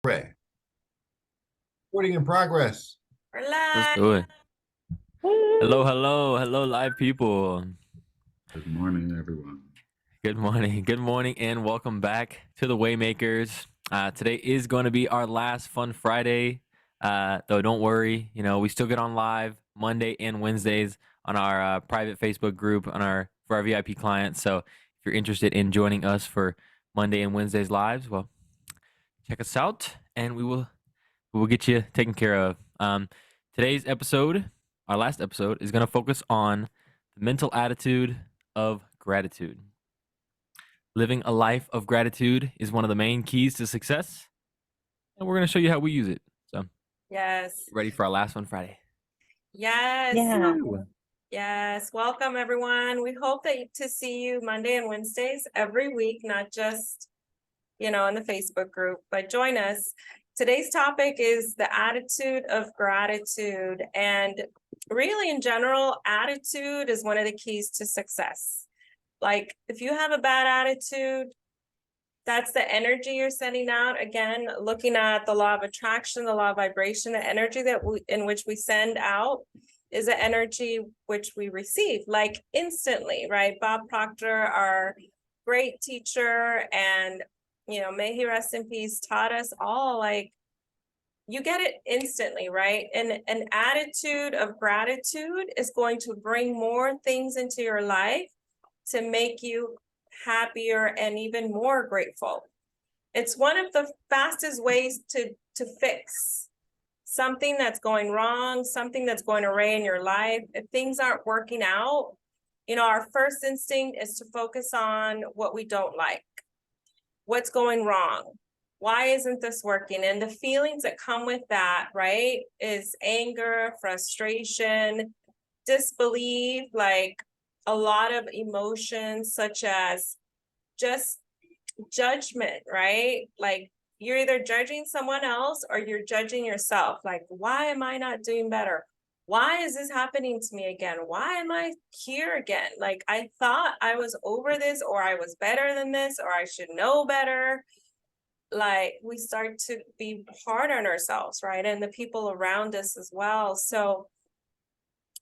Ray. Recording in progress. We're Let's live. do it. Hello, hello, hello, live people. Good morning, everyone. Good morning, good morning, and welcome back to the Waymakers. Today is going to be our last Fun Friday. Though don't worry, we still get on live Monday and Wednesdays on our private Facebook group for our VIP clients. So if you're interested in joining us for Monday and Wednesdays lives, well, check us out, and we will get you taken care of. Today's episode, our last episode, is going to focus on the mental attitude of gratitude. Living a life of gratitude is one of the main keys to success, and we're going to show you how we use it. So, Yes. ready for our last one Friday? Yes. Yeah. Yes. Welcome, everyone. We hope to see you Monday and Wednesdays every week, not just, in the Facebook group, but join us. Today's topic is the attitude of gratitude. And really, in general, attitude is one of the keys to success. Like, if you have a bad attitude, that's the energy you're sending out. Again, looking at the law of attraction, the law of vibration, the energy in which we send out is the energy which we receive, like instantly, right? Bob Proctor, our great teacher, and may he rest in peace, taught us all, like, you get it instantly, right? And an attitude of gratitude is going to bring more things into your life to make you happier and even more grateful. It's one of the fastest ways to fix something that's going wrong, something that's going awry in your life. If things aren't working out, our first instinct is to focus on what we don't like. What's going wrong? Why isn't this working? And the feelings that come with that, right, is anger, frustration, disbelief, like a lot of emotions such as just judgment, right? Like you're either judging someone else or you're judging yourself. Like, why am I not doing better? Why is this happening to me again? Why am I here again? Like, I thought I was over this, or I was better than this, or I should know better. Like, we start to be hard on ourselves, right? And the people around us as well. So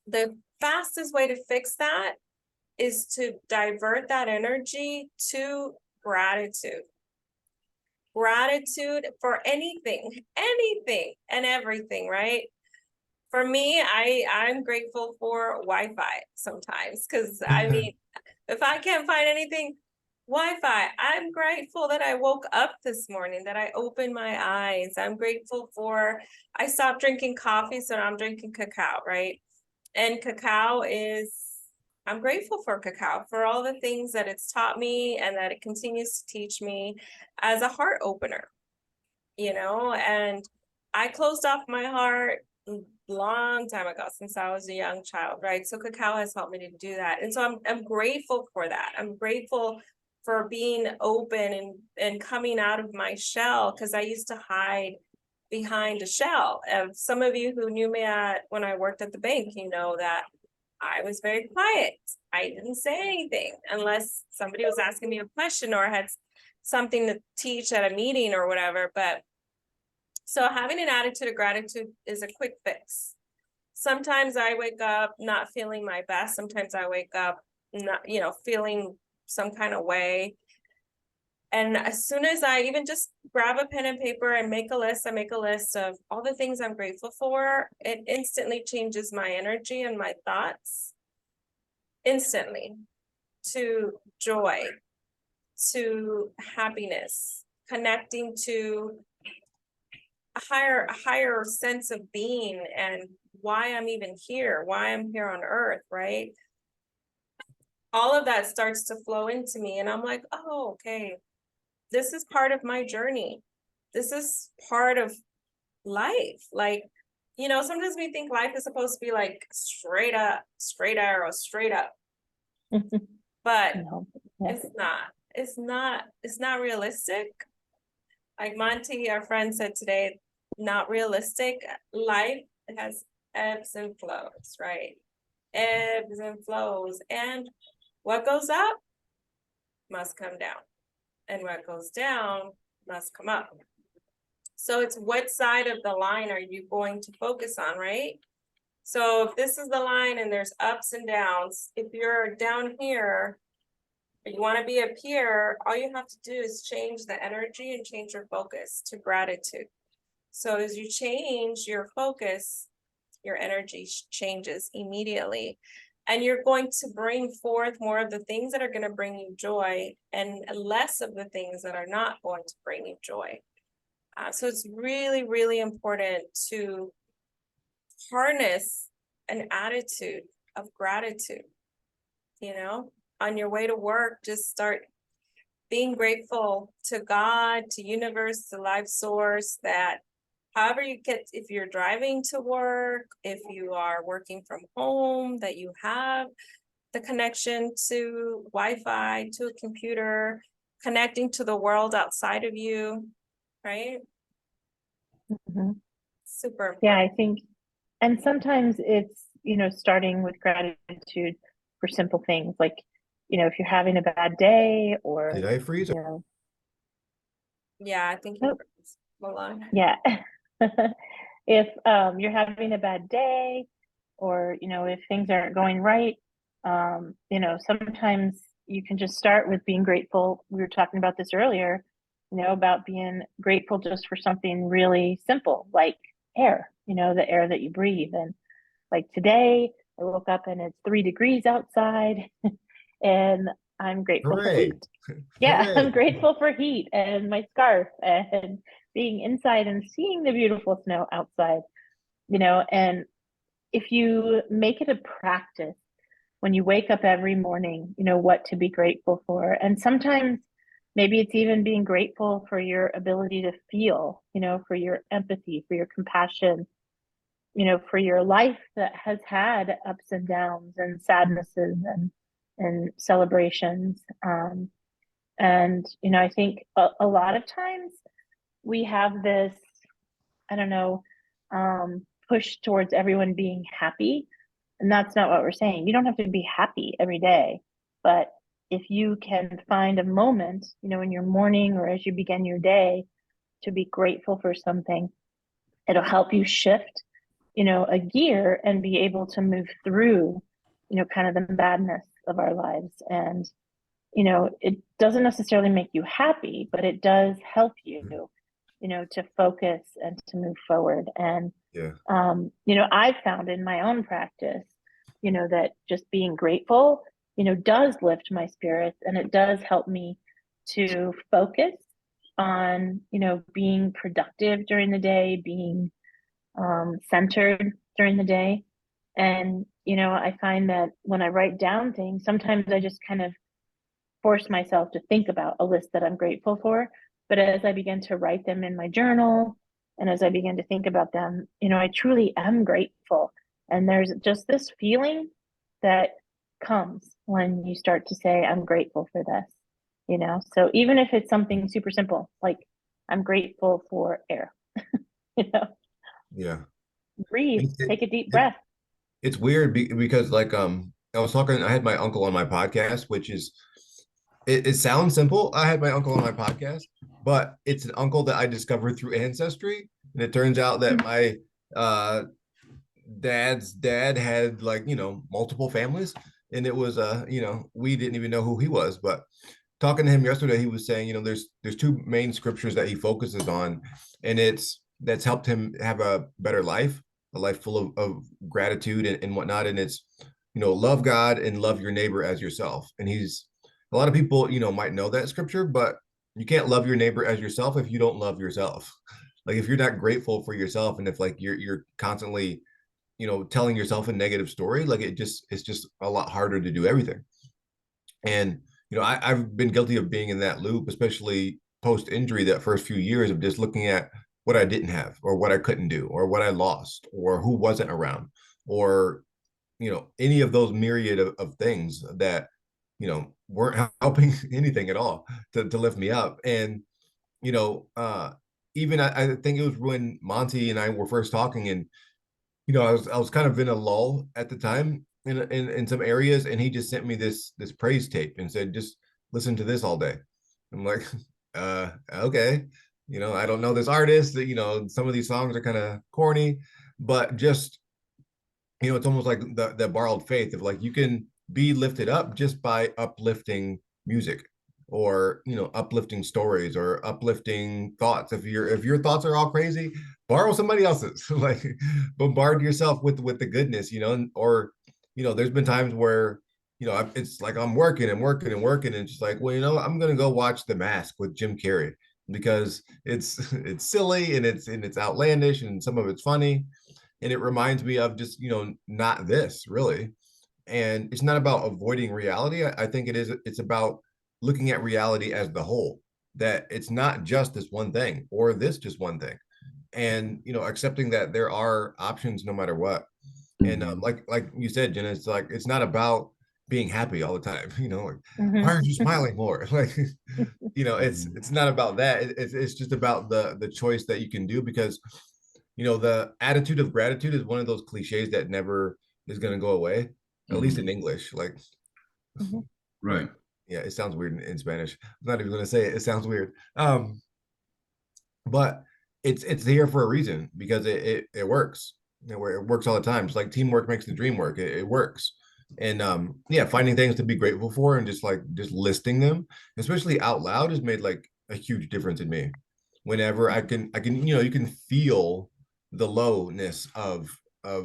the fastest way to fix that is to divert that energy to gratitude. Gratitude for anything and everything, right? For me, I'm grateful for Wi-Fi sometimes, because I mean, if I can't find anything, Wi-Fi. I'm grateful that I woke up this morning, that I opened my eyes. I'm grateful for, I stopped drinking coffee, so now I'm drinking cacao, right? And I'm grateful for cacao, for all the things that it's taught me and that it continues to teach me as a heart opener, and I closed off my heart a long time ago, since I was a young child, right? So cacao has helped me to do that. And so I'm grateful for that. I'm grateful for being open and coming out of my shell, because I used to hide behind a shell. Of some of you who knew me when I worked at the bank, you know that I was very quiet. I didn't say anything unless somebody was asking me a question or had something to teach at a meeting or whatever. But so having an attitude of gratitude is a quick fix. Sometimes I wake up not feeling my best. Sometimes I wake up not, feeling some kind of way. And as soon as I even just grab a pen and paper and I make a list of all the things I'm grateful for, it instantly changes my energy and my thoughts instantly to joy, to happiness, connecting to a higher sense of being and why I'm even here, why I'm here on earth, right? All of that starts to flow into me, and I'm like, oh, okay, this is part of my journey. This is part of life. Like, sometimes we think life is supposed to be like straight up, straight arrow, straight up. But it's not realistic. Like Monty, our friend, said today, not realistic. Life has ebbs and flows, right? Ebbs and flows. And what goes up must come down. And what goes down must come up. So it's what side of the line are you going to focus on, right? So if this is the line and there's ups and downs, if you're down here, you want to be up here, all you have to do is change the energy and change your focus to gratitude. So as you change your focus, your energy changes immediately. And you're going to bring forth more of the things that are going to bring you joy and less of the things that are not going to bring you joy. So it's really, really important to harness an attitude of gratitude. You know, on your way to work, just start being grateful to God, to universe, to life source, that however you get, if you're driving to work, if you are working from home, that you have the connection to Wi-Fi, to a computer, connecting to the world outside of you, right? Mhm. Super important. Yeah, I think, and sometimes it's, starting with gratitude for simple things like, if you're having a bad day or, Did I freeze? Yeah, I think you Nope. hold on. yeah. If you're having a bad day or, if things aren't going right, sometimes you can just start with being grateful. We were talking about this earlier, about being grateful just for something really simple like air, the air that you breathe. And like today, I woke up and it's 3 degrees outside and I'm grateful for Hooray. heat. Yeah, Hooray. I'm grateful for heat and my scarf and being inside and seeing the beautiful snow outside, and if you make it a practice when you wake up every morning, what to be grateful for. And sometimes maybe it's even being grateful for your ability to feel, for your empathy, for your compassion, for your life that has had ups and downs and sadnesses and celebrations. And, I think a lot of times we have this, I don't know, push towards everyone being happy. And that's not what we're saying. You don't have to be happy every day. But if you can find a moment, in your morning or as you begin your day to be grateful for something, it'll help you shift, a gear and be able to move through, kind of the madness of our lives. And, it doesn't necessarily make you happy, but it does help you, to focus and to move forward. And, Yeah. I've found in my own practice, that just being grateful, does lift my spirits and it does help me to focus on, being productive during the day, being centered during the day. And, I find that when I write down things, sometimes I just kind of force myself to think about a list that I'm grateful for. But as I begin to write them in my journal and as I begin to think about them, I truly am grateful. And there's just this feeling that comes when you start to say, I'm grateful for this, So even if it's something super simple, like I'm grateful for air, Yeah. breathe, It- take a deep it- breath. It's weird because I had my uncle on my podcast, which is, it sounds simple. I had my uncle on my podcast, but it's an uncle that I discovered through ancestry. And it turns out that my uh dad's dad had, like, multiple families. And it was, we didn't even know who he was. But talking to him yesterday, he was saying, there's two main scriptures that he focuses on, and that's helped him have a better life, a life full of gratitude and whatnot. And it's, love God and love your neighbor as yourself. And a lot of people, might know that scripture, but you can't love your neighbor as yourself if you don't love yourself. Like if you're not grateful for yourself, and if like you're constantly, telling yourself a negative story, like it's just a lot harder to do everything. And I've been guilty of being in that loop, especially post injury, that first few years of just looking at what I didn't have or what I couldn't do or what I lost or who wasn't around, or any of those myriad of things that weren't helping anything at all to lift me up. And you know even I think it was when Monty and I were first talking, and I was kind of in a lull at the time in some areas, and he just sent me this praise tape and said, just listen to this all day. I'm like, okay. I don't know this artist. Some of these songs are kind of corny, but just it's almost like the borrowed faith of like you can be lifted up just by uplifting music or uplifting stories or uplifting thoughts. If your thoughts are all crazy, borrow somebody else's. Like bombard yourself with the goodness, or there's been times where it's like I'm working and working and working, and it's just like, well, I'm gonna go watch The Mask with Jim Carrey because it's silly and it's outlandish and some of it's funny, and it reminds me of just not this really. And it's not about avoiding reality. I think it's about looking at reality as the whole, that it's not just this one thing or this just one thing, and accepting that there are options no matter what. And like you said, Jenna, it's like it's not about being happy all the time. Like, why aren't you smiling more? Like, it's not about that. It's just about the choice that you can do, because the attitude of gratitude is one of those cliches that never is going to go away, at least in English. Like, right. Yeah, it sounds weird in Spanish. I'm not even going to say it. It sounds weird. But it's here for a reason, because it works. It works all the time. It's like teamwork makes the dream work. It works. And yeah, finding things to be grateful for and just listing them, especially out loud, has made like a huge difference in me. Whenever I can, you can feel the lowness of a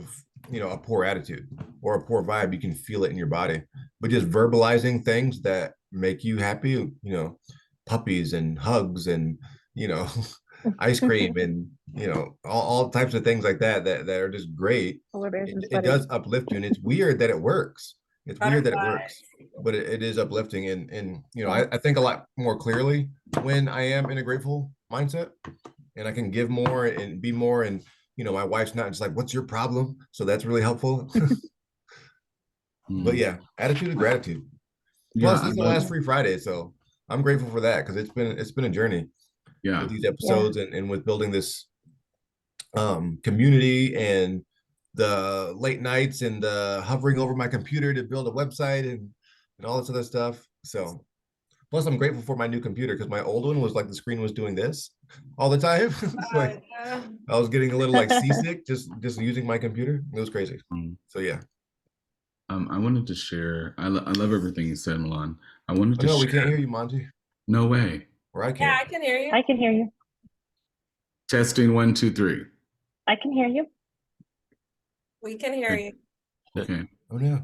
poor attitude or a poor vibe. You can feel it in your body, but just verbalizing things that make you happy, puppies and hugs and ice cream and all types of things like that are just great. It does uplift you, and it's weird that it works. It's weird that it works, but it is uplifting. And I think a lot more clearly when I am in a grateful mindset, and I can give more and be more. And my wife's not just like, what's your problem? So that's really helpful. But yeah, attitude of gratitude. Plus, it's the last free Friday, so I'm grateful for that, because it's been a journey. With these episodes and with building this community, and the late nights and the hovering over my computer to build a website and all this other stuff. So plus I'm grateful for my new computer, because my old one was like the screen was doing this all the time. Like, I was getting a little like seasick just using my computer. It was crazy. So yeah. I wanted to share. I love everything you said, Milan. I wanted to. No, share. We can't hear you, Monty. No way. Or I can't. Yeah, I can hear you. I can hear you. Testing 1, 2, 3. I can hear you. We can hear you. Okay. Oh no.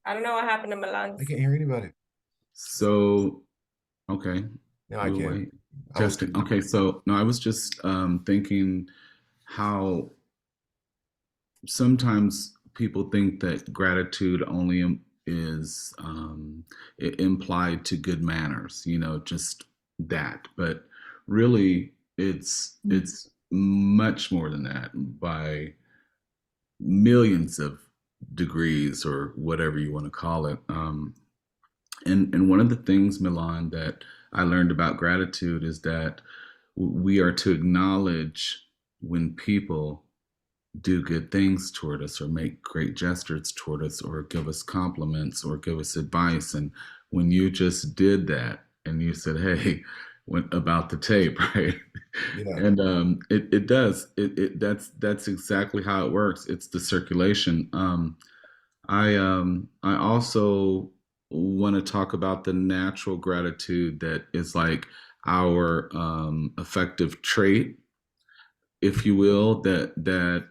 I don't know what happened to my lungs. I can't hear anybody. So, okay. No, I can't. Wait. Testing. Okay, so no, I was just thinking how sometimes people think that gratitude only is implied to good manners, just that. But really, it's much more than that, by millions of degrees, or whatever you want to call it. And one of the things, Milan, that I learned about gratitude is that we are to acknowledge when people do good things toward us, or make great gestures toward us, or give us compliments, or give us advice. And when you just did that and you said, hey, about the tape, right? Yeah. And it does. That's exactly how it works. It's the circulation. I also want to talk about the natural gratitude that is like our effective trait, if you will, that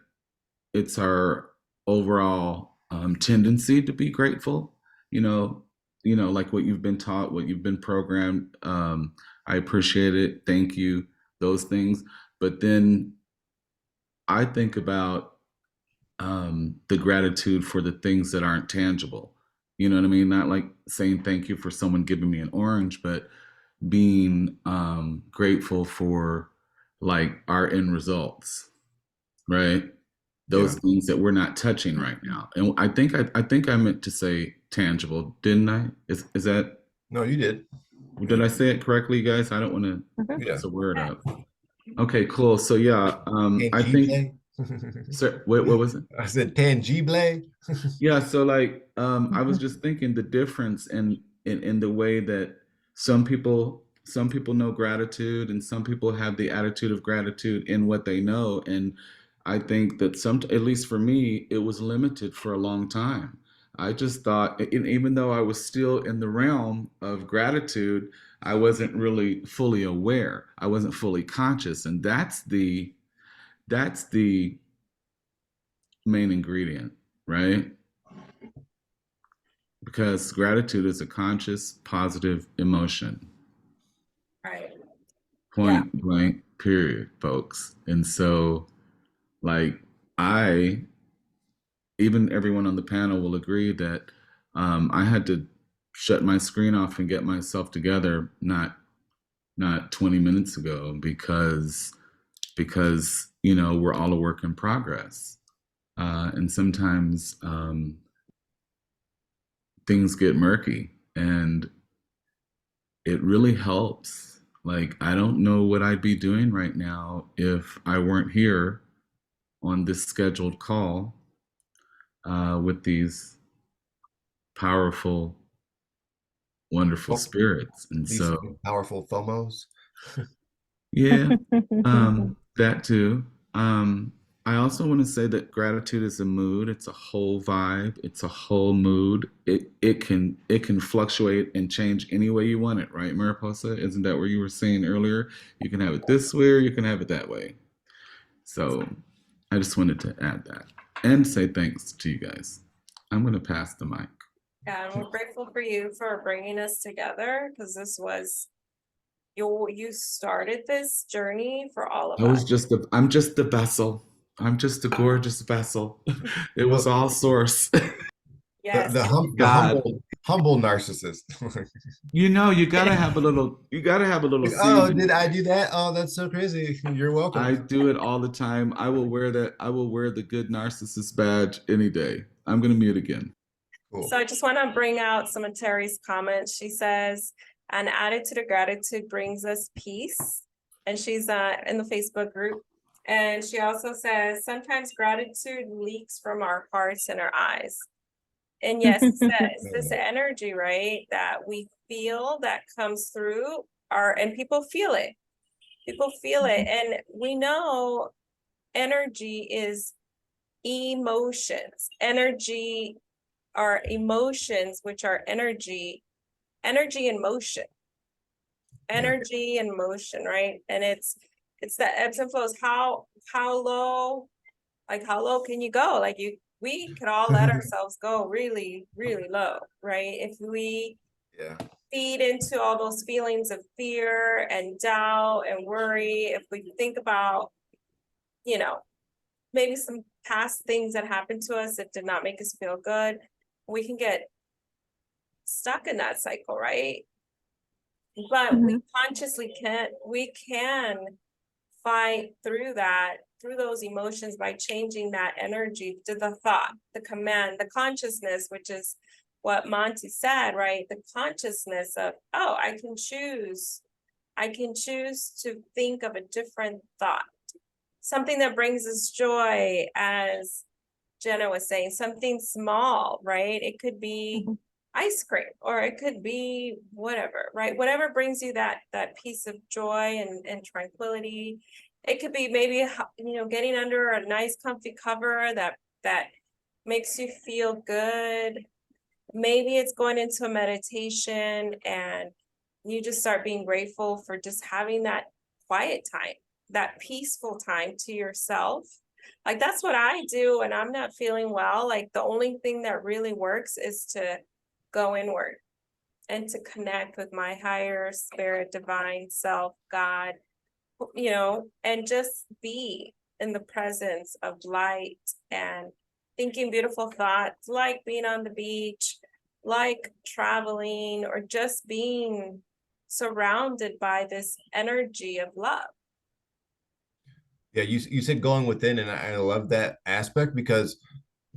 it's our overall tendency to be grateful. Like what you've been taught, what you've been programmed. I appreciate it. Thank you. Those things. But then I think about the gratitude for the things that aren't tangible. You know what I mean? Not like saying thank you for someone giving me an orange, but being grateful for like our end results, right? Those things that we're not touching right now. And I think I meant to say tangible, didn't I? Is that? No, you did. Did I say it correctly, you guys? I don't want to mess a word up. Okay, cool. So yeah, I think. Sir, what was it? I said tangible. Yeah, so I was just thinking the difference in the way that some people some people know gratitude, and some people have the attitude of gratitude in what they know. And I think that at least for me, it was limited for a long time. I just thought, even though I was still in the realm of gratitude, I wasn't really fully aware. I wasn't fully conscious, and that's the main ingredient, right? Because gratitude is a conscious, positive emotion. Right. Point blank, period, folks. And so, like, even everyone on the panel will agree that I had to shut my screen off and get myself together not 20 minutes ago, because we're all a work in progress, and sometimes things get murky, and it really helps. Like, I don't know what I'd be doing right now if I weren't here on this scheduled call with these powerful, wonderful spirits. And These so, powerful FOMOs. yeah, that too. I also want to say that gratitude is a mood. It's a whole vibe. It's a whole mood. It can fluctuate and change any way you want it, right, Mariposa? Isn't that what you were saying earlier? You can have it this way, or you can have it that way. So I just wanted to add that and say thanks to you guys. I'm going to pass the mic. Yeah, and we're grateful for you for bringing us together, because this was you started this journey for all of us. I'm just the vessel. I'm just a gorgeous vessel. It was all source. Yes. The God. humble narcissist. You gotta have a little Oh, seasoning. did I do that? Oh, that's so crazy. You're welcome. I do it all the time. I will wear the good narcissist badge any day. I'm gonna mute again. Cool. So I just want to bring out some of Terry's comments. She says, an attitude of gratitude brings us peace. And she's in the Facebook group. And she also says, sometimes gratitude leaks from our hearts and our eyes. And yes, it's this energy, right, that we feel that comes through and people feel it. People feel it. And we know energy is emotions. Energy are emotions, which are energy and motion. Energy and motion, right? And it's the ebbs and flows. How low, like how low can you go? Like we could all let ourselves go really, really low, right? If we feed into all those feelings of fear and doubt and worry, if we think about, maybe some past things that happened to us that did not make us feel good, we can get stuck in that cycle, right? But we consciously we can fight through those emotions by changing that energy to the thought, the command, the consciousness, which is what Monty said, right? The consciousness of, oh, I can choose to think of a different thought, something that brings us joy, as Jenna was saying, something small, right? It could be ice cream, or it could be whatever, right? Whatever brings you that piece of joy and tranquility. It could be maybe, getting under a nice comfy cover that makes you feel good. Maybe it's going into a meditation and you just start being grateful for just having that quiet time, that peaceful time to yourself. Like, that's what I do when I'm not feeling well. Like, the only thing that really works is to go inward and to connect with my higher spirit, divine self, God, and just be in the presence of light and thinking beautiful thoughts, like being on the beach, like traveling, or just being surrounded by this energy of love. Yeah, you said going within, and I love that aspect, because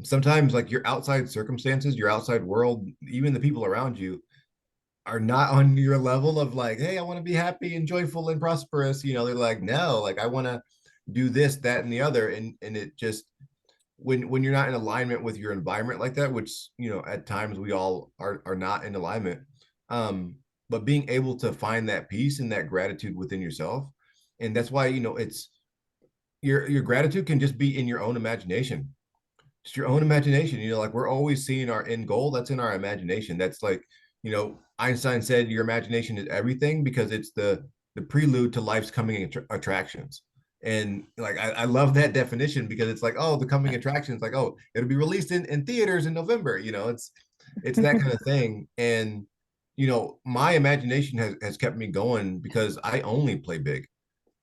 sometimes, like, your outside circumstances, your outside world, even the people around you are not on your level of like, hey, I want to be happy and joyful and prosperous. They're like, no, like, I want to do this, that, and the other. And it just, when you're not in alignment with your environment like that, which, at times we all are not in alignment, but being able to find that peace and that gratitude within yourself. And that's why, it's your gratitude can just be in your own imagination. Just your own imagination. Like we're always seeing our end goal. That's in our imagination. That's like, Einstein said your imagination is everything because it's the prelude to life's coming attractions. And like I love that definition because it's like, oh, the coming attractions, like, oh, it'll be released in theaters in November. It's that kind of thing. And my imagination has kept me going because I only play big.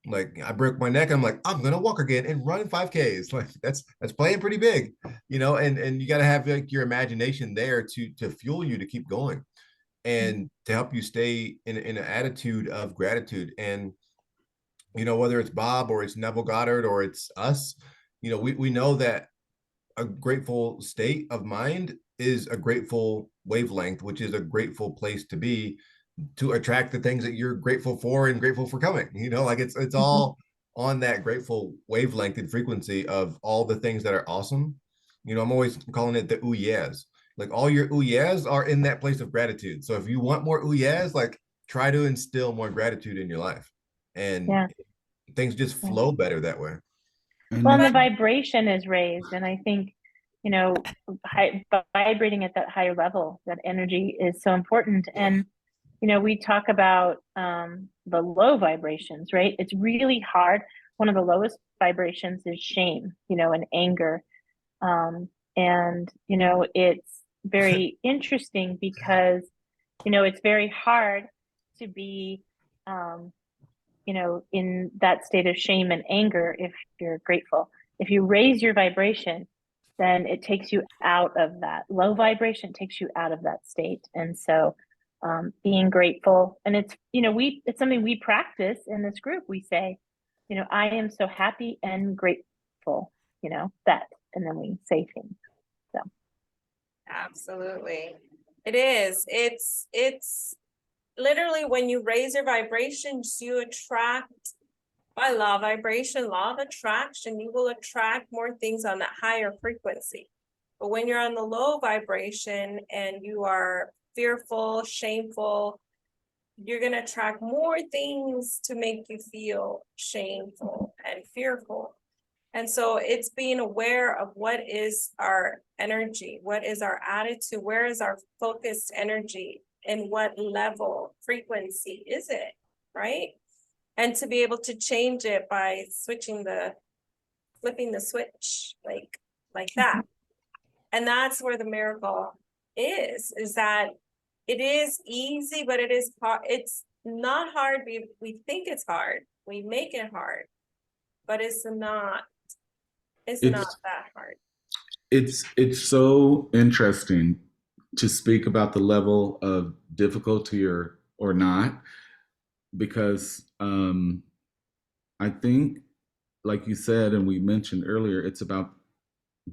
Like I broke my neck, I'm like, I'm gonna walk again and run 5Ks. Like that's playing pretty big, and you got to have like your imagination there to fuel you to keep going and to help you stay in an attitude of gratitude. And whether it's Bob or it's Neville Goddard or it's us, we know that a grateful state of mind is a grateful wavelength, which is a grateful place to be, to attract the things that you're grateful for and grateful for coming. Like it's all on that grateful wavelength and frequency of all the things that are awesome. I'm always calling it the ooh yeahs. Like all your ooh yeahs are in that place of gratitude. So if you want more ooh yeahs, like try to instill more gratitude in your life, and Yeah. things just flow better that way. Well, and the vibration is raised, and I think, vibrating at that higher level, that energy is so important. And we talk about the low vibrations, right? It's really hard. One of the lowest vibrations is shame, and anger. And it's very interesting because, it's very hard to be, in that state of shame and anger if you're grateful. If you raise your vibration, then it takes you out of that. Low vibration takes you out of that state. And so being grateful, and it's something we practice in this group. We say, I am so happy and grateful, that, and then we say things. So absolutely, it is. It's literally when you raise your vibrations, you attract, by law of vibration, law of attraction, you will attract more things on that higher frequency. But when you're on the low vibration and you are fearful, shameful, you're going to attract more things to make you feel shameful and fearful. And so it's being aware of what is our energy, what is our attitude, where is our focused energy, and what level frequency is it, right? And to be able to change it by flipping the switch like that. And that's where the miracle is that it is easy, but it is hard. It's not hard. We think it's hard. We make it hard, but it's not that hard. It's so interesting to speak about the level of difficulty or not, because I think, like you said, and we mentioned earlier, it's about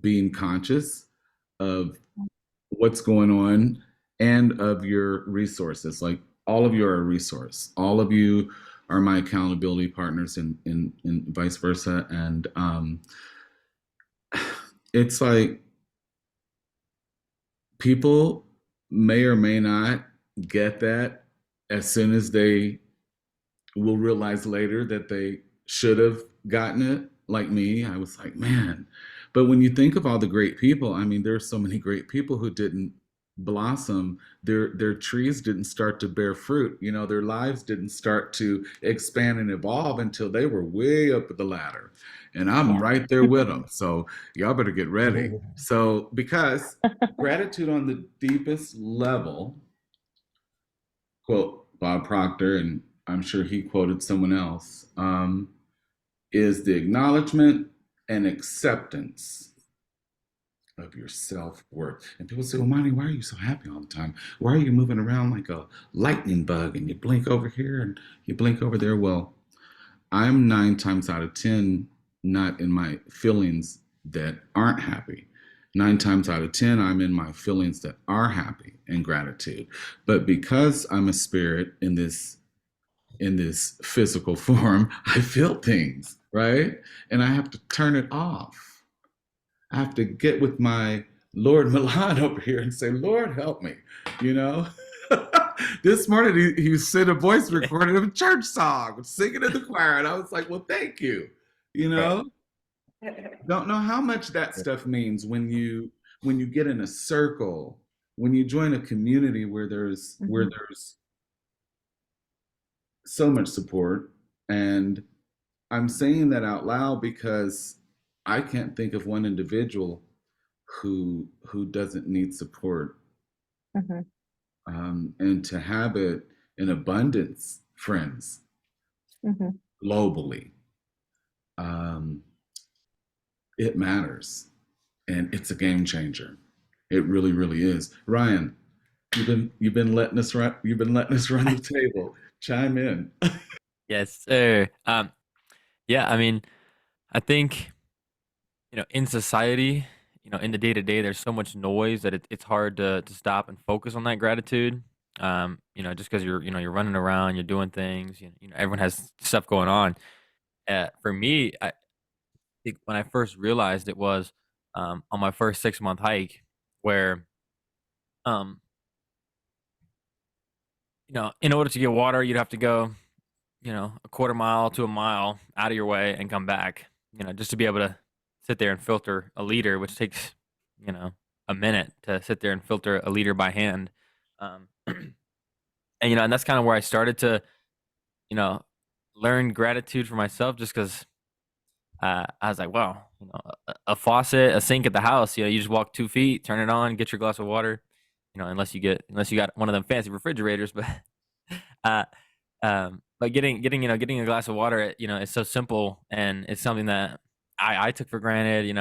being conscious of what's going on and of your resources. Like all of you are a resource. All of you are my accountability partners, and vice versa. And it's like people may or may not get that as soon as they will realize later that they should have gotten it. Like me, I was like, man. But when you think of all the great people, I mean, there's so many great people who didn't blossom. Their trees didn't start to bear fruit. Their lives didn't start to expand and evolve until they were way up the ladder. And I'm right there with them. So y'all better get ready. So because gratitude on the deepest level, quote Bob Proctor, and I'm sure he quoted someone else, is the acknowledgement and acceptance of your self-worth. And people say, well, Monty, why are you so happy all the time? Why are you moving around like a lightning bug and you blink over here and you blink over there? Well, I'm 9 times out of 10 not in my feelings that aren't happy. 9 times out of 10, I'm in my feelings that are happy and gratitude. But because I'm a spirit in this physical form, I feel things, right? And I have to turn it off. I have to get with my Lord Milan over here and say, Lord, help me, This morning he sent a voice recording of a church song, singing in the choir, and I was like, "Well, thank you." You know, don't know how much that stuff means when you get in a circle, when you join a community where there's so much support. And I'm saying that out loud because I can't think of one individual who doesn't need support. Mhm. And to have it in abundance, friends, Mhm. globally, um, it matters, and it's a game changer. It really, really is. Ryan, you've been letting us run. You've been letting us run the table. Chime in. Yes, sir. Yeah, I mean, I think, in society, in the day to day, there's so much noise that it's hard to stop and focus on that gratitude. Just because you're running around, you're doing things, everyone has stuff going on. For me, I think when I first realized it was on my first 6-month hike, where um, in order to get water, you'd have to go, a quarter mile to a mile out of your way and come back, just to be able to sit there and filter a liter, which takes, a minute to sit there and filter a liter by hand. And, and that's kind of where I started to, you know, learn gratitude for myself just because I was like, wow, a faucet, a sink at the house, you just walk 2 feet, turn it on, get your glass of water, unless you got one of them fancy refrigerators, but, uh, but getting a glass of water, it's so simple and it's something that I took for granted, and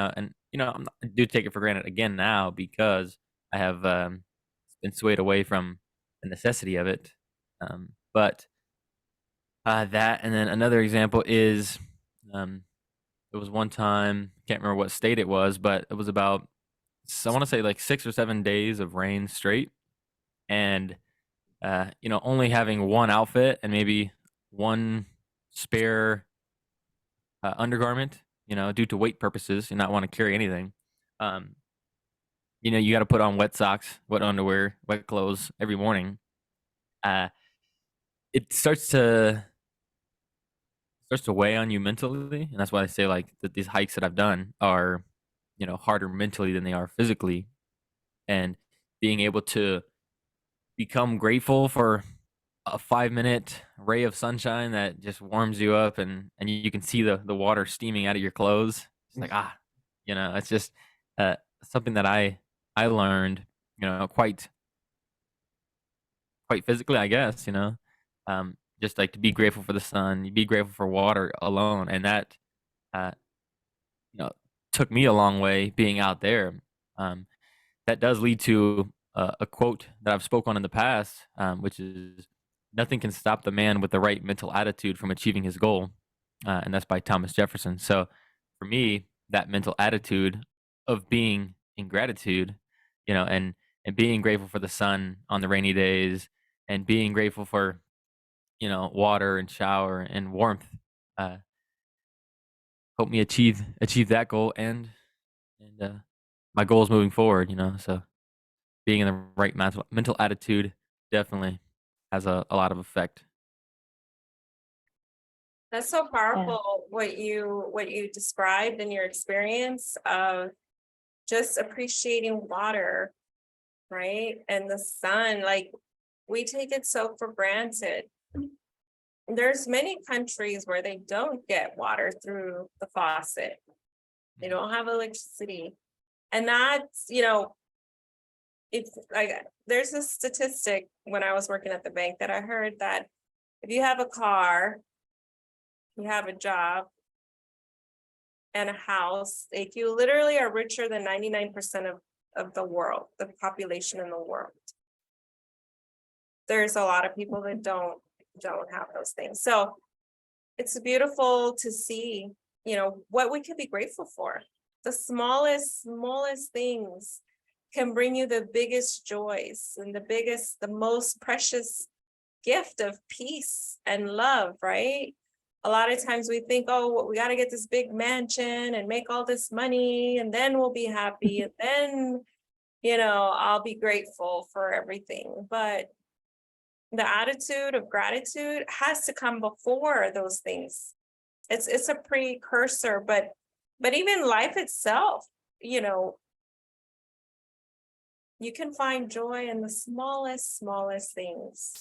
I do take it for granted again now because I have been swayed away from the necessity of it. But that, and then another example is, there was one time, can't remember what state it was, but it was about, I want to say like 6 or 7 days of rain straight, and only having one outfit and maybe one spare undergarment, due to weight purposes, and not want to carry anything. Um, you got to put on wet socks, wet underwear, wet clothes every morning. Uh, it starts to weigh on you mentally, and that's why I say like that these hikes that I've done are, harder mentally than they are physically, and being able to become grateful for a 5-minute ray of sunshine that just warms you up, and you can see the water steaming out of your clothes. It's like, it's just uh, something that I learned, quite physically, I guess, just like to be grateful for the sun, be grateful for water alone, and that uh, you know took me a long way being out there. Um, that does lead to a quote that I've spoke on in the past, which is, "Nothing can stop the man with the right mental attitude from achieving his goal," and that's by Thomas Jefferson. So, for me, that mental attitude of being in gratitude, and being grateful for the sun on the rainy days, and being grateful for water and shower and warmth, uh, help me achieve that goal and my goals moving forward. So being in the right mental attitude definitely has a lot of effect. That's so Yeah. powerful what you described in your experience of just appreciating water, right? And the sun, like we take it so for granted. There's many countries where they don't get water through the faucet. They don't have electricity. And that's, it's like there's a statistic when I was working at the bank that I heard that if you have a car, you have a job and a house, like you literally are richer than 99% of the world, the population in the world. There's a lot of people that don't have those things. So it's beautiful to see, what we can be grateful for. The smallest things can bring you the biggest joys and the most precious gift of peace and love, right? A lot of times we think, oh, we got to get this big mansion and make all this money and then we'll be happy. And then, I'll be grateful for everything. But the attitude of gratitude has to come before those things. It's a precursor, but even life itself, you know, you can find joy in the smallest things,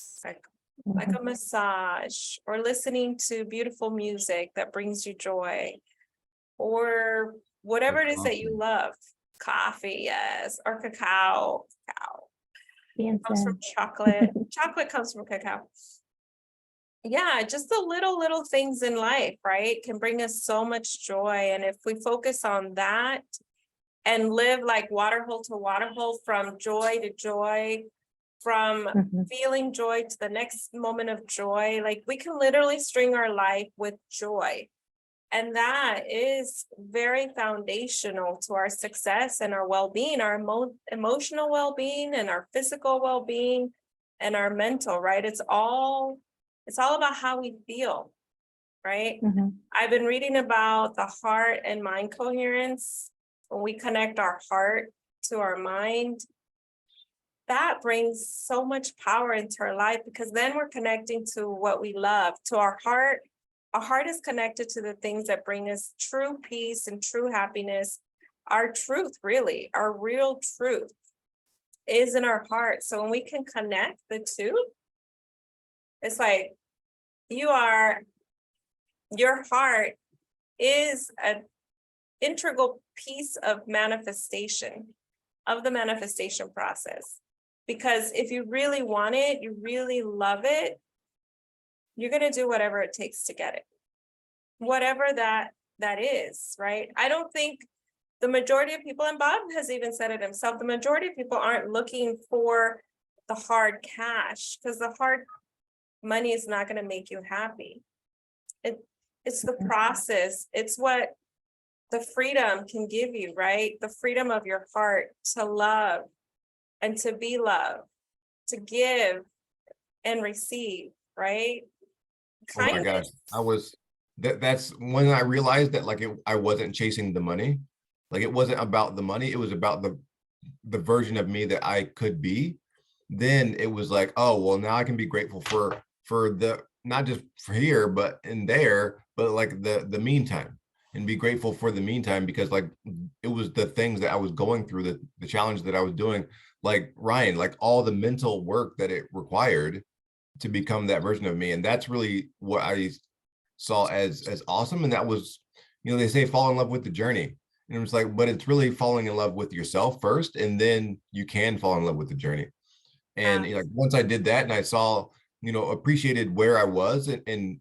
like a massage, or listening to beautiful music that brings you joy, or whatever it is that you love. Coffee, yes, or cacao. Cacao comes from chocolate. Chocolate comes from cacao. Yeah, just the little things in life, right, can bring us so much joy. And if we focus on that and live like water hole to water hole, from joy to joy, from feeling joy to the next moment of joy, like we can literally string our life with joy. And that is very foundational to our success and our well-being, our emotional well-being and our physical well-being and our mental, right? It's all about how we feel, right? I've been reading about the heart and mind coherence. When we connect our heart to our mind, that brings so much power into our life, because then we're connecting to what we love, to our heart. Our heart is connected to the things that bring us true peace and true happiness. Our truth, really, our real truth is in our heart. So when we can connect the two, it's like your heart is an integral piece of manifestation, of the manifestation process. Because if you really want it, you really love it, you're going to do whatever it takes to get it, whatever that is, right? I don't think the majority of people, and Bob has even said it himself, the majority of people aren't looking for the hard cash, because the hard money is not going to make you happy. It's the process. It's what the freedom can give you, right? The freedom of your heart to love and to be loved, to give and receive, right? Oh my gosh, that's when I realized that, like, I wasn't chasing the money. Like, it wasn't about the money, it was about the version of me that I could be. Then it was like, oh well, now I can be grateful for the, not just for here but in there, but like the meantime, and be grateful for the meantime, because like it was the things that I was going through, the challenge that I was doing, like Ryan, like all the mental work that it required to become that version of me. And that's really what I saw as awesome. And that was, you know, they say fall in love with the journey, and it was like, but it's really falling in love with yourself first, and then you can fall in love with the journey. And you know, like once I did that and I saw, you know, appreciated where I was, and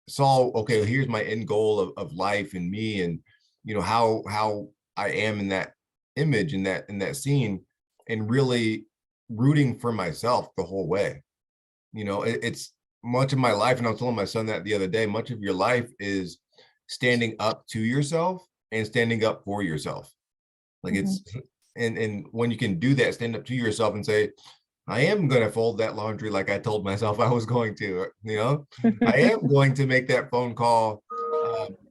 saw, okay, here's my end goal of life and me, and you know how I am in that image, in that scene, and really rooting for myself the whole way. You know, it's much of my life, and I was telling my son that the other day, much of your life is standing up to yourself and standing up for yourself. Like it's, and when you can do that, stand up to yourself and say, I am going to fold that laundry like I told myself I was going to, you know, I am going to make that phone call,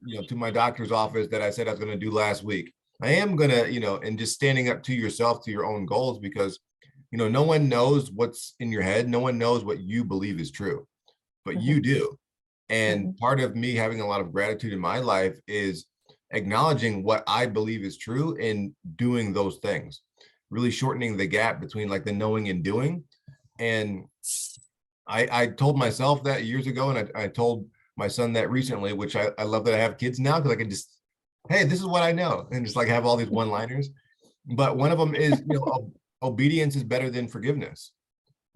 you know, to my doctor's office that I said I was going to do last week. I am going to, you know, and just standing up to yourself, to your own goals, because, you know, no one knows what's in your head. No one knows what you believe is true, but you do. And part of me having a lot of gratitude in my life is acknowledging what I believe is true and doing those things, really shortening the gap between like the knowing and doing. And I told myself that years ago, and I told my son that recently, which I love that I have kids now, because I can just, hey, this is what I know, and just like have all these one-liners. But one of them is, you know, obedience is better than forgiveness,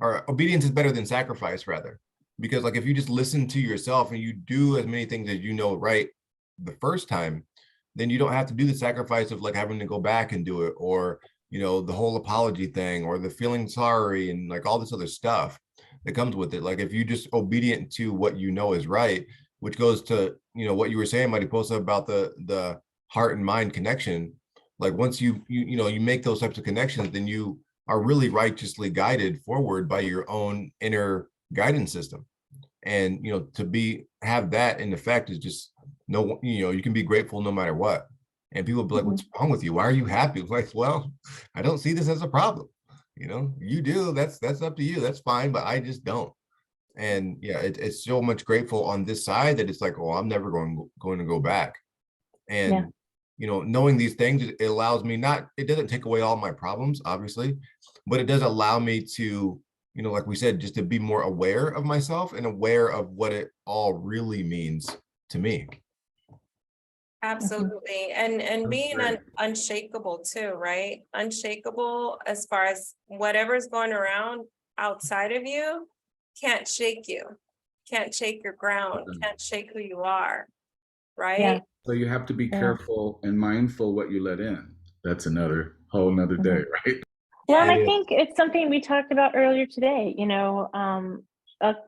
or obedience is better than sacrifice, rather. Because like if you just listen to yourself and you do as many things as you know right the first time, then you don't have to do the sacrifice of like having to go back and do it, or you know, the whole apology thing, or the feeling sorry, and like all this other stuff that comes with it. Like if you just obedient to what you know is right, which goes to, you know, what you were saying, Mariposa, about the heart and mind connection. Like once you know, you make those types of connections, then you are really righteously guided forward by your own inner guidance system. And you know, to have that in effect is just, no, you know, you can be grateful no matter what. And people be like, what's wrong with you? Why are you happy? Like, well, I don't see this as a problem. You do. That's up to you. That's fine, but I just don't. And yeah, it's so much grateful on this side that it's like, oh, I'm never going to go back. Yeah. And knowing these things, it allows me it doesn't take away all my problems, obviously, but it does allow me to, like we said, just to be more aware of myself and aware of what it all really means to me. Absolutely. And That's being great. unshakable too, right? Unshakable as far as whatever's going around outside of you can't shake you, can't shake your ground, can't shake who you are, Yeah. right? So you have to be Yeah. careful and mindful what you let in. That's another whole nother day, right? Well, and Yeah. I It is. think it's something we talked about earlier today.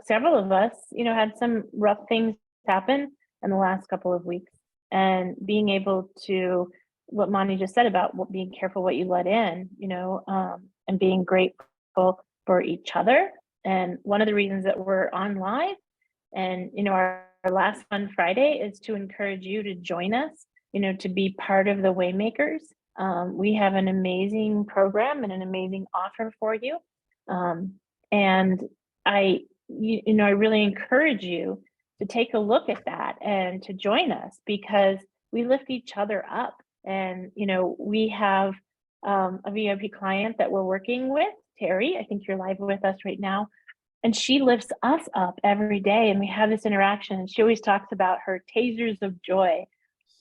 Several of us, had some rough things happen in the last couple of weeks, and being able to, what Monty just said about being careful what you let in, and being grateful for each other. And one of the reasons that we're on live and, our last Fun Friday is to encourage you to join us, to be part of the Waymakers. We have an amazing program and an amazing offer for you. And I really encourage you to take a look at that and to join us, because we lift each other up. And, we have a VIP client that we're working with, Terry. I think you're live with us right now. And she lifts us up every day, and we have this interaction. And she always talks about her tasers of joy.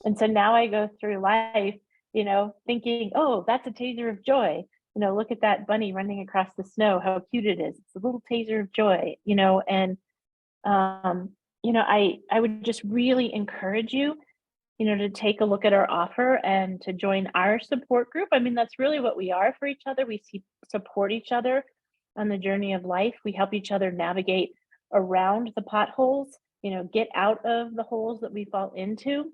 And so now I go through life, thinking, oh, that's a taser of joy. Look at that bunny running across the snow, how cute it is. It's a little taser of joy, and I would just really encourage you, to take a look at our offer and to join our support group. I mean, that's really what we are for each other. We support each other on the journey of life. We help each other navigate around the potholes, get out of the holes that we fall into,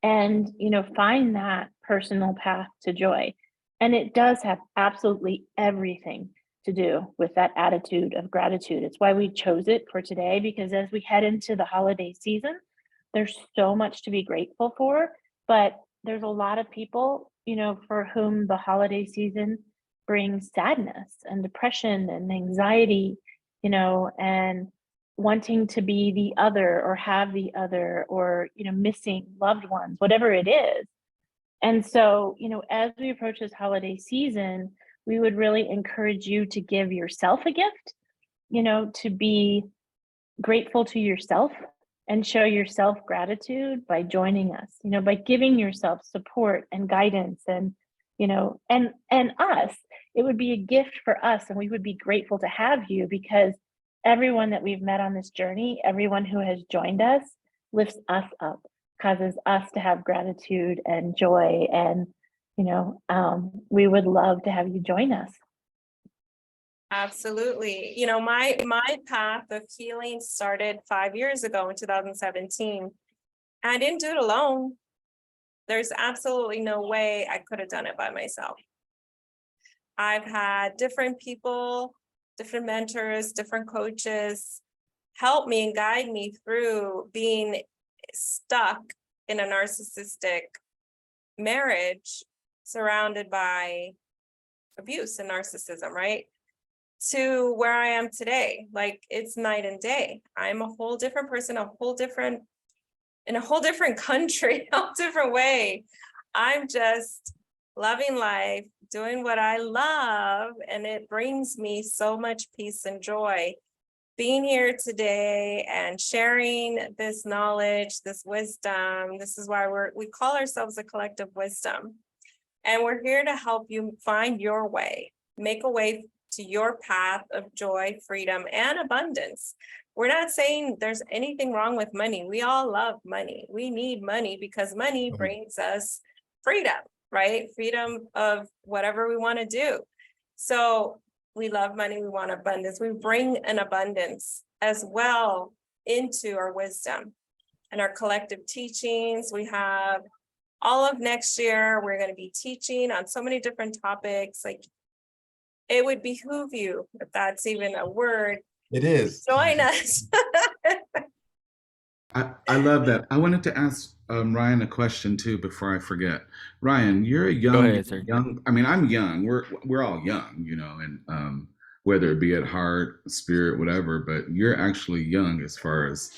and, find that personal path to joy. And it does have absolutely everything to do with that attitude of gratitude. It's why we chose it for today, because as we head into the holiday season, there's so much to be grateful for, but there's a lot of people, for whom the holiday season brings sadness and depression and anxiety, and wanting to be the other or have the other, or, missing loved ones, whatever it is. And so, as we approach this holiday season, we would really encourage you to give yourself a gift, to be grateful to yourself and show yourself gratitude by joining us, by giving yourself support and guidance, and, and us. It would be a gift for us, and we would be grateful to have you, because everyone that we've met on this journey, everyone who has joined us, lifts us up, causes us to have gratitude and joy. And, we would love to have you join us. Absolutely. My path of healing started 5 years ago in 2017. I didn't do it alone. There's absolutely no way I could have done it by myself. I've had different people, different mentors, different coaches help me and guide me through being stuck in a narcissistic marriage surrounded by abuse and narcissism, right? To where I am today. Like, it's night and day. I'm a whole different person, in a whole different country, a whole different way. I'm just loving life, doing what I love, and it brings me so much peace and joy. Being here today and sharing this knowledge, this wisdom. This is why we call ourselves a collective wisdom. And we're here to help you find your way, make a way to your path of joy, freedom, and abundance. We're not saying there's anything wrong with money. We all love money. We need money because money brings us freedom, right? Freedom of whatever we want to do. So we love money. We want abundance. We bring an abundance as well into our wisdom and our collective teachings. We have all of next year, we're going to be teaching on so many different topics. Like, it would behoove you, if that's even a word, It is. join us. I love that. I wanted to ask Ryan a question too before I forget. Ryan, you're a Go ahead, sir. I mean, I'm young. We're all young, and whether it be at heart, spirit, whatever. But you're actually young as far as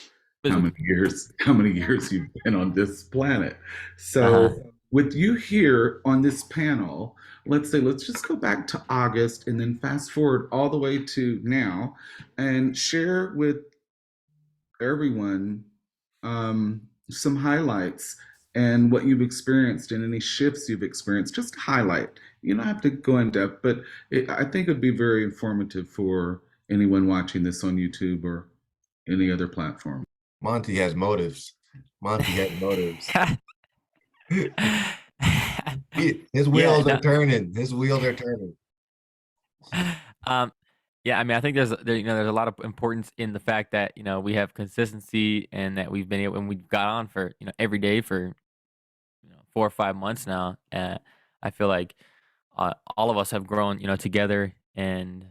how many years you've been on this planet. So with you here on this panel, let's just go back to August and then fast forward all the way to now, and share with everyone some highlights and what you've experienced and any shifts you've experienced. Just highlight. You don't have to go in depth, but I think it'd be very informative for anyone watching this on YouTube or any other platform. Monty has motives. His wheels are turning. Yeah, I mean, I think there's a lot of importance in the fact that we have consistency and that we've been able, and we've got on for every day for 4 or 5 months now. And I feel like all of us have grown together, and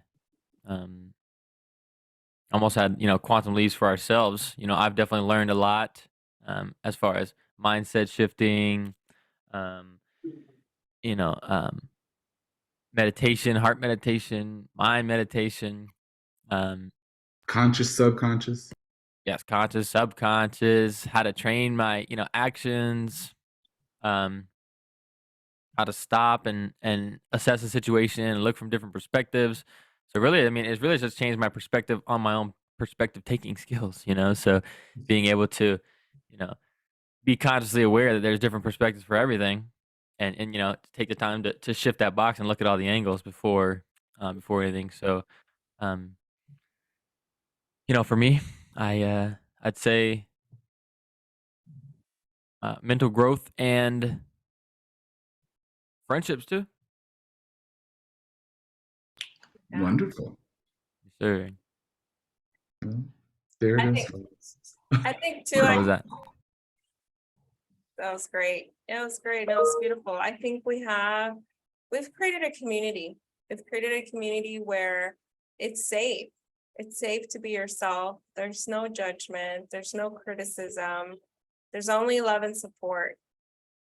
almost had quantum leaps for ourselves. I've definitely learned a lot as far as mindset shifting, meditation, heart meditation, mind meditation, conscious, subconscious. Yes, conscious, subconscious, how to train my actions, how to stop and assess the situation and look from different perspectives. So really, I mean, it's really just changed my perspective on my own perspective taking skills, so being able to be consciously aware that there's different perspectives for everything, and take the time to shift that box and look at all the angles before anything. So for me, I'd say mental growth and friendships too. Wonderful. Sure. There it is. I think too. How was that? That was great. It was great. It was beautiful. I think we've created a community. We've created a community where it's safe. It's safe to be yourself. There's no judgment. There's no criticism. There's only love and support.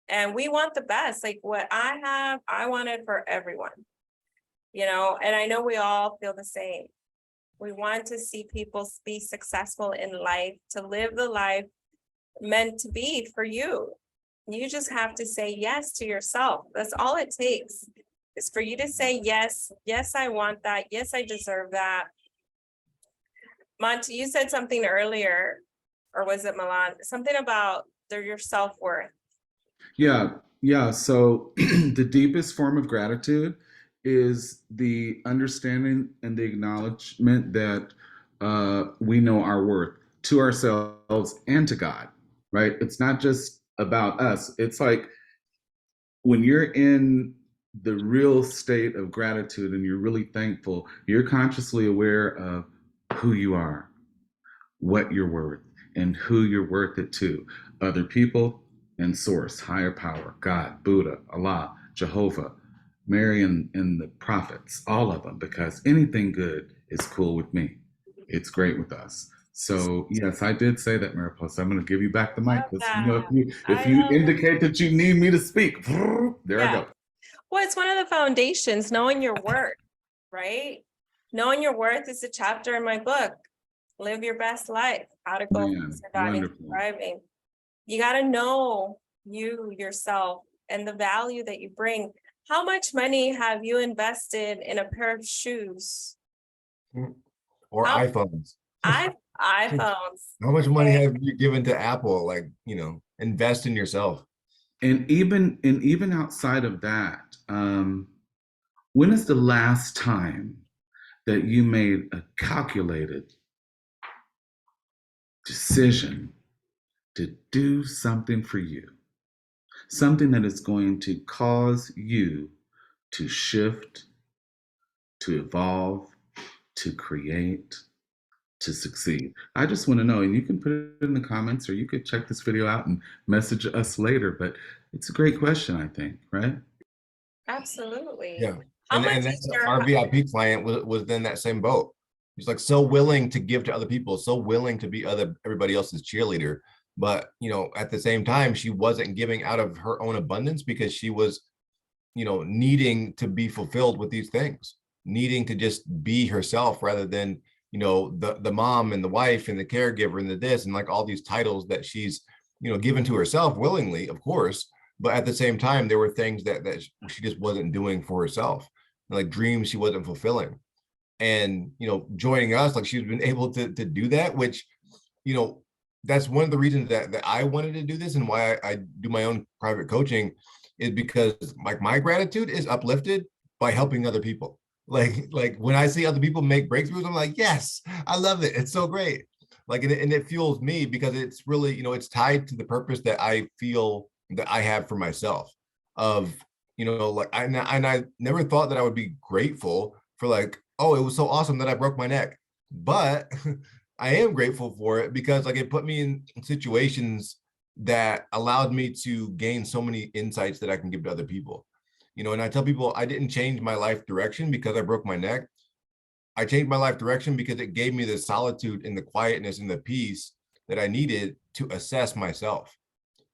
And we want the best. Like what I have, I want it for everyone. And I know we all feel the same. We want to see people be successful in life, to live the life meant to be for you. You just have to say yes to yourself. That's all it takes, is for you to say yes. Yes, I want that. Yes, I deserve that. Monty, you said something earlier, or was it Milan? Something about your self-worth. Yeah. So the deepest form of gratitude is the understanding and the acknowledgement that we know our worth to ourselves and to God, right? It's not just about us. It's like when you're in the real state of gratitude and you're really thankful, you're consciously aware of who you are, what you're worth, and who you're worth it to. Other people and source, higher power, God, Buddha, Allah, Jehovah, Mary and the prophets, all of them, because anything good is cool with me. It's great with us. So yes, I did say that, Mariposa. I'm going to give you back the mic, because if you indicate that you need me to speak, there I go. Well, it's one of the foundations, knowing your worth, right? Knowing your worth is a chapter in my book, Live Your Best Life, How to Go from Surviving to Thriving. You got to know yourself, and the value that you bring. How much money have you invested in a pair of shoes? Or iPhones. iPhones. How much money have you given to Apple? Like, invest in yourself. And even outside of that, when is the last time that you made a calculated decision to do something for you? Something that is going to cause you to shift, to evolve, to create, to succeed. I just want to know, and you can put it in the comments, or you could check this video out and message us later, but it's a great question, I think, right? Absolutely. Yeah. And our VIP client was in that same boat. He's like so willing to give to other people, so willing to be everybody else's cheerleader, But, at the same time, she wasn't giving out of her own abundance because she was, needing to be fulfilled with these things, needing to just be herself rather than, the mom and the wife and the caregiver and the this and like all these titles that she's, given to herself willingly, of course. But at the same time, there were things that she just wasn't doing for herself, like dreams she wasn't fulfilling. And, joining us, like she's been able to do that, which, you know, that's one of the reasons that I wanted to do this and why I do my own private coaching is because like my gratitude is uplifted by helping other people. Like when I see other people make breakthroughs, I'm like, yes, I love it. It's so great. Like, and it fuels me because it's really, it's tied to the purpose that I feel that I have for myself of, like, and I never thought that I would be grateful for like, oh, it was so awesome that I broke my neck. But I am grateful for it because like it put me in situations that allowed me to gain so many insights that I can give to other people. And I tell people I didn't change my life direction because I broke my neck. I changed my life direction because it gave me the solitude and the quietness and the peace that I needed to assess myself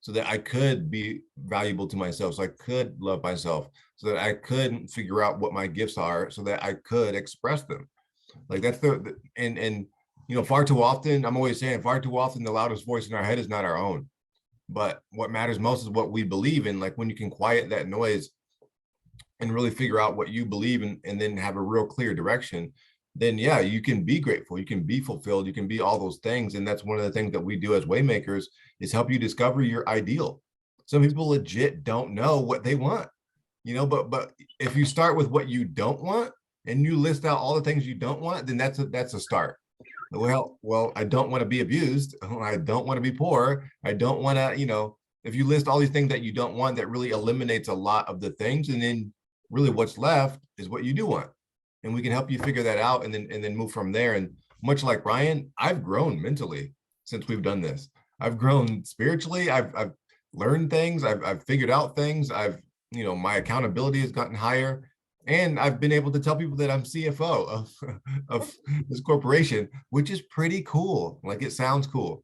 so that I could be valuable to myself, so I could love myself, so that I could figure out what my gifts are, so that I could express them. Like that's and far too often, I'm always saying far too often the loudest voice in our head is not our own. But what matters most is what we believe in. Like when you can quiet that noise and really figure out what you believe in and then have a real clear direction, then yeah, you can be grateful, you can be fulfilled, you can be all those things. And that's one of the things that we do as waymakers is help you discover your ideal. Some people legit don't know what they want, but if you start with what you don't want and you list out all the things you don't want, then that's a start. Well, I don't want to be abused. I don't want to be poor. I don't want to, if you list all these things that you don't want, that really eliminates a lot of the things. And then really what's left is what you do want. And we can help you figure that out and then move from there. And much like Ryan, I've grown mentally since we've done this. I've grown spiritually. I've learned things. I've figured out things. My accountability has gotten higher. And I've been able to tell people that I'm CFO of this corporation, which is pretty cool. Like it sounds cool.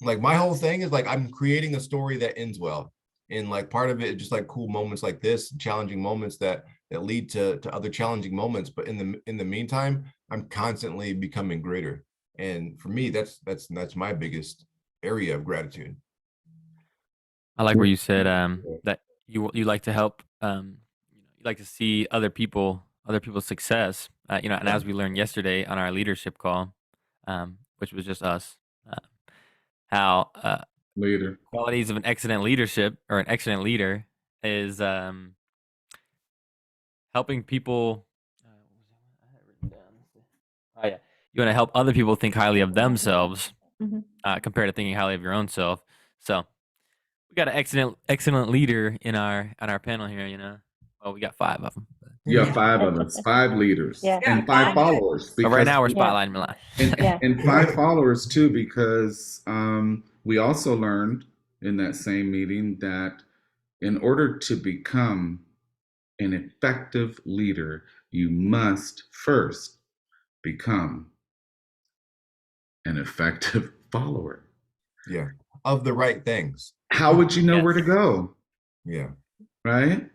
Like my whole thing is like I'm creating a story that ends well. And like part of it is just like cool moments like this, challenging moments that lead to other challenging moments. But in the meantime, I'm constantly becoming greater. And for me, that's my biggest area of gratitude. I like where you said that you like to help you like to see other people's success. And as we learned yesterday on our leadership call, which was just us, how Leader. qualities of an excellent leadership or an excellent leader is helping people. I had it written down. Oh yeah, you want to help other people think highly of themselves compared to thinking highly of your own self. So we got an excellent leader in our panel here. Well, we got 5 of them. You have 5 of us, 5 leaders, Yeah. and 5 followers. But right now we're Yeah. spotlighting Milan. And 5 followers too, because we also learned in that same meeting that in order to become an effective leader, you must first become an effective follower. Yeah. Of the right things. How would you know where to Yes. go? Yeah. Right?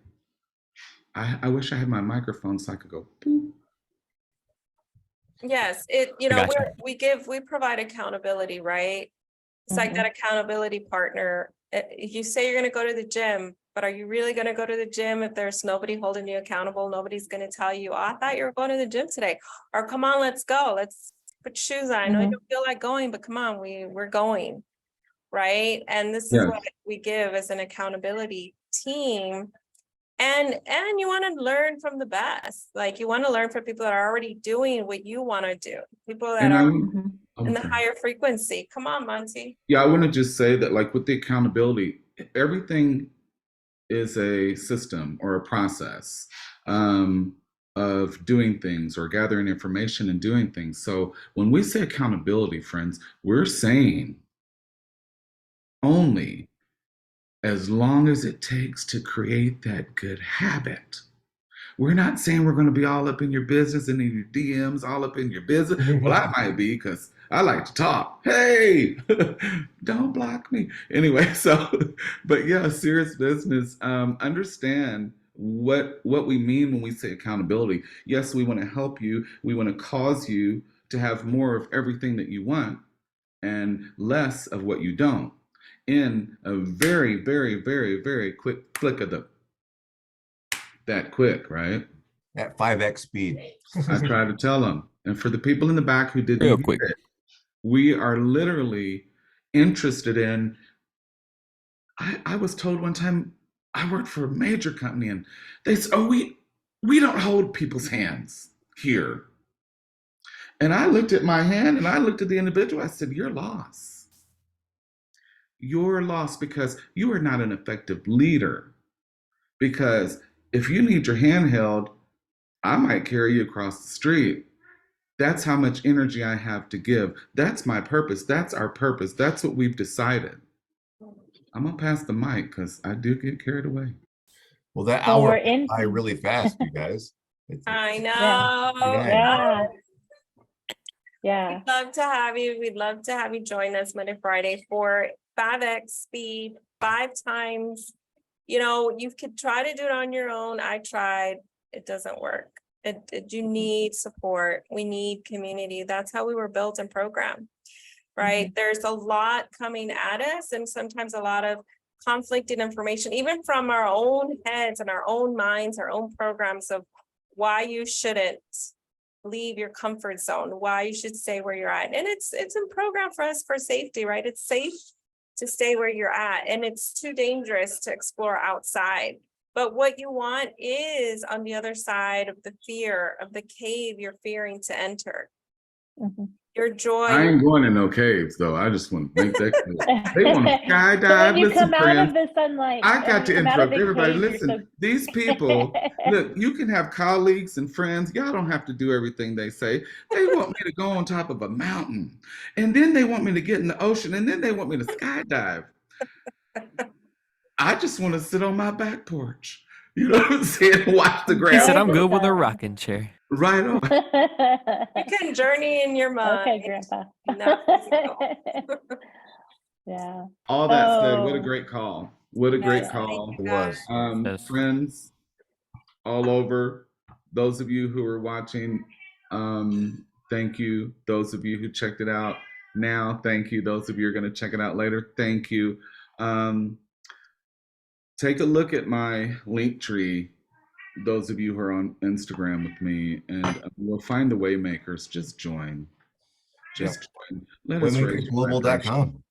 I wish I had my microphone so I could go boop. Yes, gotcha. we provide accountability, right? It's like that accountability partner. You say you're going to go to the gym, but are you really going to go to the gym if there's nobody holding you accountable? Nobody's going to tell you, oh, I thought you were going to the gym today. Or come on, let's go. Let's put shoes on. I know you don't feel like going, but come on, we're going. Right. And this is what we give as an accountability team. And you want to learn from the best. Like you want to learn from people that are already doing what you want to do. People that are in the higher frequency. Come on, Monty. Yeah, I want to just say that like with the accountability, everything is a system or a process of doing things or gathering information and doing things. So when we say accountability, friends, we're saying only as long as it takes to create that good habit. We're not saying we're going to be all up in your business and in your DMs, all up in your business. Well, I might be because I like to talk. Hey, don't block me. Anyway, so, but yeah, serious business. Understand what we mean when we say accountability. Yes, we want to help you. We want to cause you to have more of everything that you want and less of what you don't in a very, very, very, very quick flick of that quick, right? At 5x speed. I try to tell them. And for the people in the back who didn't Real hear quick. it, we are literally interested in. I was told one time I worked for a major company and they said, oh, we don't hold people's hands here. And I looked at my hand and I looked at the individual. I said, you're lost. You're lost because you are not an effective leader. Because if you need your hand held, I might carry you across the street. That's how much energy I have to give. That's my purpose. That's our purpose. That's what we've decided. I'm gonna pass the mic because I do get carried away. Well, that Well, hour we're went in. by really fast, you guys. I know. Yeah. Yeah. We'd love to have you. We'd love to have you join us Monday, Friday for 5x speed, 5 times. You could try to do it on your own. I tried. It doesn't work. You need support. We need community. That's how we were built and programmed, right? There's a lot coming at us and sometimes a lot of conflicted information, even from our own heads and our own minds, our own programs of why you shouldn't leave your comfort zone, why you should stay where you're at. And it's in program for us for safety, right? It's safe to stay where you're at and it's too dangerous to explore outside. But what you want is on the other side of the fear of the cave you're fearing to enter. Mhm. Your joy. I ain't going in no caves though. I just want to make that clear. They want to So skydive. when you Listen, come out friends, of the sunlight, I got to when you come out of interrupt the everybody. cave, you're Listen, these people, so- look, you can have colleagues and friends. Y'all don't have to do everything they say. They want me to go on top of a mountain, and then they want me to get in the ocean, and then they want me to skydive. I just want to sit on my back porch. You know what I'm saying? Watch the He ground. said, "I'm good with a Awesome. rocking chair." Right on. You can journey in your mind. Okay, Grandpa. not physical. Yeah. All that said, what a Oh. great call. What a great Yes, call. thank It you, was. guys. Yes. Friends all over, those of you who are watching, thank you. Those of you who checked it out now, thank you. Those of you who are going to check it out later, thank you. Take a look at my link tree, those of you who are on Instagram with me, and you'll find the Waymakers. Just join. Just join. Let us raise your vibration. Waymakersglobal.com.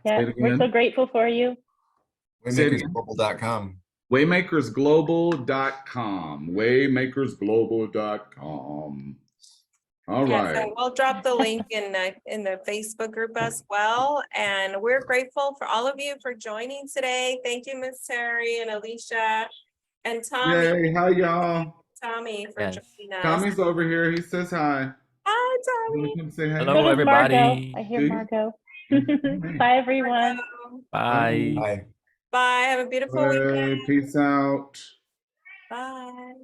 Yeah, Say it we're so again. grateful for you. Say it again. Waymakersglobal.com. Waymakersglobal.com. Waymakersglobal.com. All Yes, right. and we'll drop the link in the Facebook group as well. And we're grateful for all of you for joining today. Thank you, Miss Terry and Alicia and Tommy. Yay. Hi, y'all. Tommy for Yes. joining us. Tommy's over here. He says hi. Hi, You Tommy. want to come say hi? Hello, So does everybody. Margot. I hear Do you? Margot. Hey. Bye, everyone. Bye. Bye. Bye. Have a beautiful weekend. Hey, peace out. Bye.